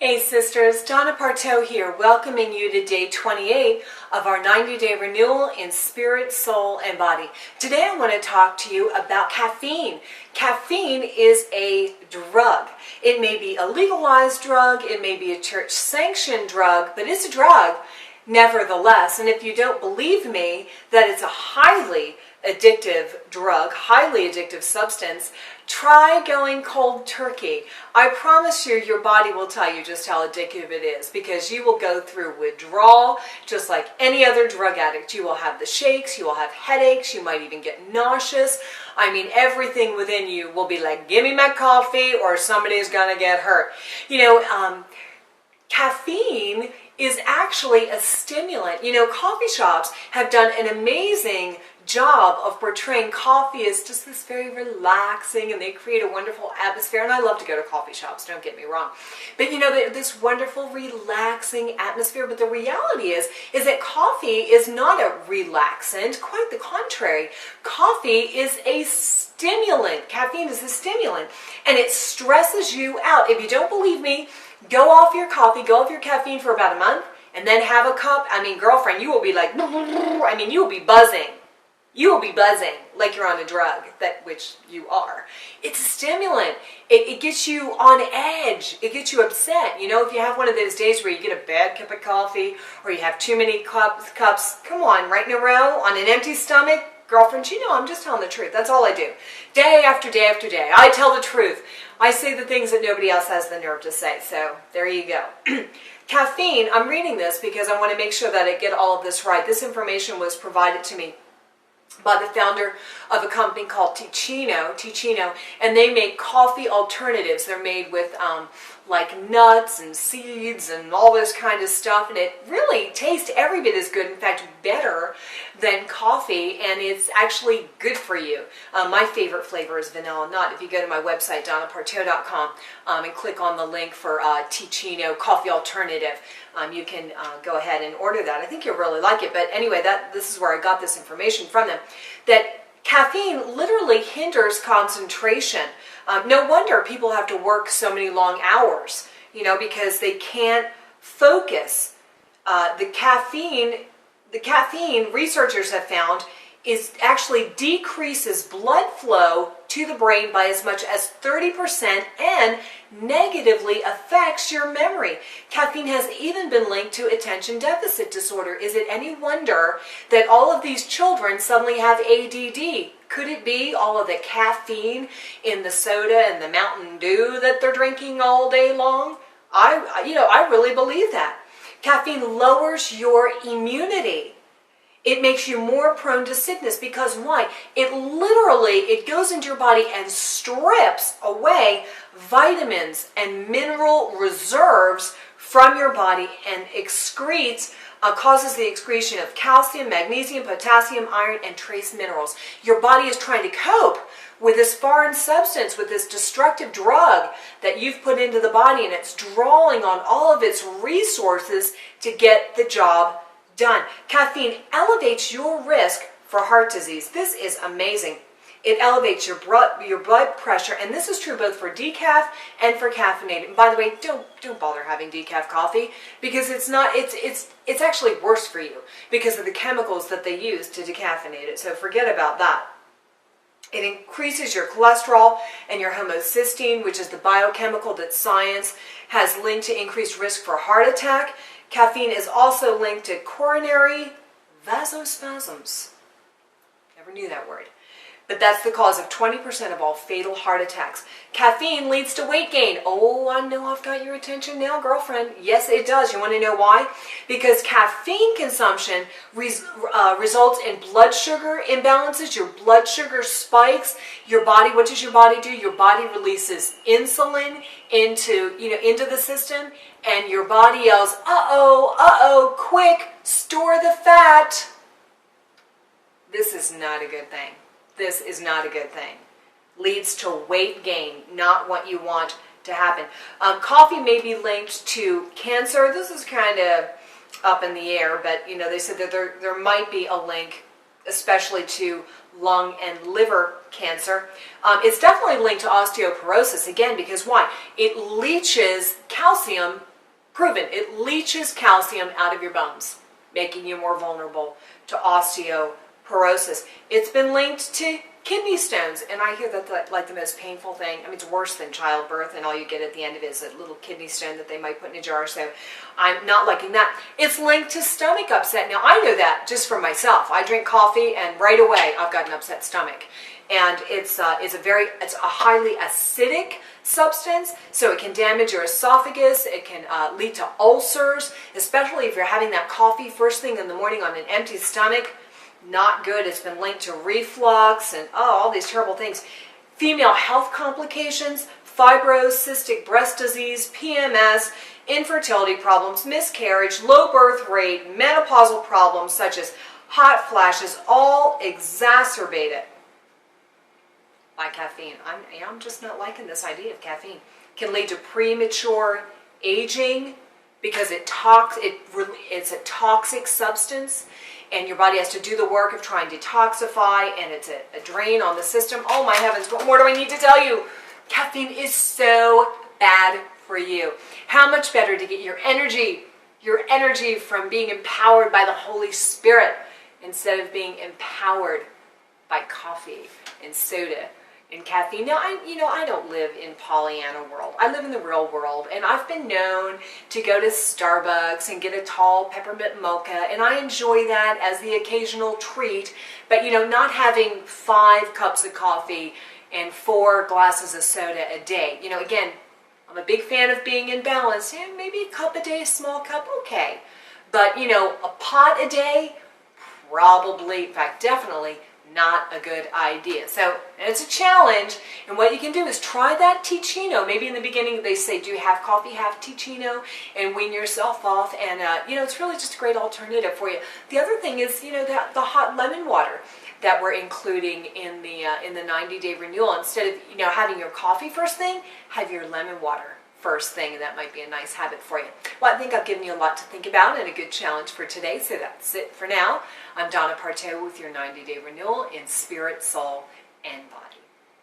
Hey sisters, Donna Partow here, welcoming you to day 28 of our 90-day renewal in spirit, soul, and body. Today I want to talk to you about caffeine. Caffeine is a drug. It may be a legalized drug, it may be a church-sanctioned drug, but it's a drug nevertheless. And if you don't believe me that it's a highly addictive drug, highly addictive substance, try going cold turkey. I promise you, your body will tell you just how addictive it is, because you will go through withdrawal just like any other drug addict. You will have the shakes, you will have headaches, you might even get nauseous. I mean, everything within you will be like, give me my coffee or somebody's gonna get hurt. Caffeine is actually a stimulant. Coffee shops have done an amazing job of portraying coffee as just this very relaxing, and they create a wonderful atmosphere. And I love to go to coffee shops, don't get me wrong. But this wonderful relaxing atmosphere. But the reality is that coffee is not a relaxant, quite the contrary. Coffee is a stimulant. Caffeine is a stimulant, and it stresses you out. If you don't believe me, go off your coffee, go off your caffeine for about a month, and then have a cup. I mean, girlfriend, you will be like, you will be buzzing. You will be buzzing like you're on a drug, which you are. It's a stimulant. It gets you on edge. It gets you upset. If you have one of those days where you get a bad cup of coffee or you have too many cups, come on, right in a row on an empty stomach, girlfriend, I'm just telling the truth. That's all I do. Day after day after day. I tell the truth. I say the things that nobody else has the nerve to say. So there you go. Caffeine, I'm reading this because I want to make sure that I get all of this right. This information was provided to me by the founder of a company called Ticino, and they make coffee alternatives. They're made with like nuts and seeds and all this kind of stuff, and it really tastes every bit as good, in fact better than coffee, and it's actually good for you. My favorite flavor is vanilla nut. If you go to my website, donnapartow.com, and click on the link for Ticino coffee alternative, you can go ahead and order that. I think you'll really like it. But anyway, this is where I got this information from them, that caffeine literally hinders concentration. No wonder people have to work so many long hours, because they can't focus. The caffeine, researchers have found, is actually decreases blood flow to the brain by as much as 30% and negatively affects your memory. Caffeine has even been linked to attention deficit disorder. Is it any wonder that all of these children suddenly have ADD? Could it be all of the caffeine in the soda and the Mountain Dew that they're drinking all day long? I really believe that. Caffeine lowers your immunity. It makes you more prone to sickness, because why? It goes into your body and strips away vitamins and mineral reserves from your body and causes the excretion of calcium, magnesium, potassium, iron, and trace minerals. Your body is trying to cope with this foreign substance, with this destructive drug that you've put into the body, and it's drawing on all of its resources to get the job done. Caffeine elevates your risk for heart disease. This is amazing. It elevates your blood pressure, and this is true both for decaf and for caffeinated. And by the way, don't bother having decaf coffee, because it's actually worse for you because of the chemicals that they use to decaffeinate it. So forget about that. It increases your cholesterol and your homocysteine, which is the biochemical that science has linked to increased risk for heart attack. Caffeine is also linked to coronary vasospasms. Never knew that word. But that's the cause of 20% of all fatal heart attacks. Caffeine leads to weight gain. Oh, I know I've got your attention now, girlfriend. Yes, it does. You want to know why? Because caffeine consumption results in blood sugar imbalances. Your blood sugar spikes. Your body, what does your body do? Your body releases insulin into the system, and your body yells, uh-oh, quick, store the fat. This is not a good thing. This is not a good thing. Leads to weight gain, not what you want to happen. Coffee may be linked to cancer. This is kind of up in the air, but they said that there might be a link, especially to lung and liver cancer. It's definitely linked to osteoporosis, again, because why? It leaches calcium Proven. It leaches calcium out of your bones, making you more vulnerable to osteoporosis. It's been linked to kidney stones, and I hear that's like the most painful thing. I mean, it's worse than childbirth, and all you get at the end of it is a little kidney stone that they might put in a jar, so I'm not liking that. It's linked to stomach upset. Now, I know that just for myself. I drink coffee, and right away, I've got an upset stomach. And it's a highly acidic substance, so it can damage your esophagus. It can lead to ulcers, especially if you're having that coffee first thing in the morning on an empty stomach. Not good. It's been linked to reflux and all these terrible things. Female health complications, fibros, cystic breast disease, PMS, infertility problems, miscarriage, low birth rate, menopausal problems such as hot flashes, all exacerbated by caffeine. I'm just not liking this idea of caffeine. Can lead to premature aging because it's a toxic substance, and your body has to do the work of trying to detoxify, and it's a drain on the system. Oh my heavens, what more do I need to tell you? Caffeine is so bad for you. How much better to get your energy from being empowered by the Holy Spirit instead of being empowered by coffee and soda and caffeine. Now, I don't live in Pollyanna world. I live in the real world, and I've been known to go to Starbucks and get a tall peppermint mocha, and I enjoy that as the occasional treat, but not having 5 cups of coffee and 4 glasses of soda a day. Again, I'm a big fan of being in balance. Maybe a cup a day, a small cup, okay. But, a pot a day, probably, in fact, definitely not a good idea. So it's a challenge, and what you can do is try that Ticino. Maybe in the beginning they say, do half coffee, half Ticino, and wean yourself off, and it's really just a great alternative for you. The other thing is, the hot lemon water that we're including in the 90-day renewal. Instead of having your coffee first thing, have your lemon water first thing, and that might be a nice habit for you. Well, I think I've given you a lot to think about and a good challenge for today, so that's it for now. I'm Donna Partow with your 90-day renewal in spirit, soul, and body.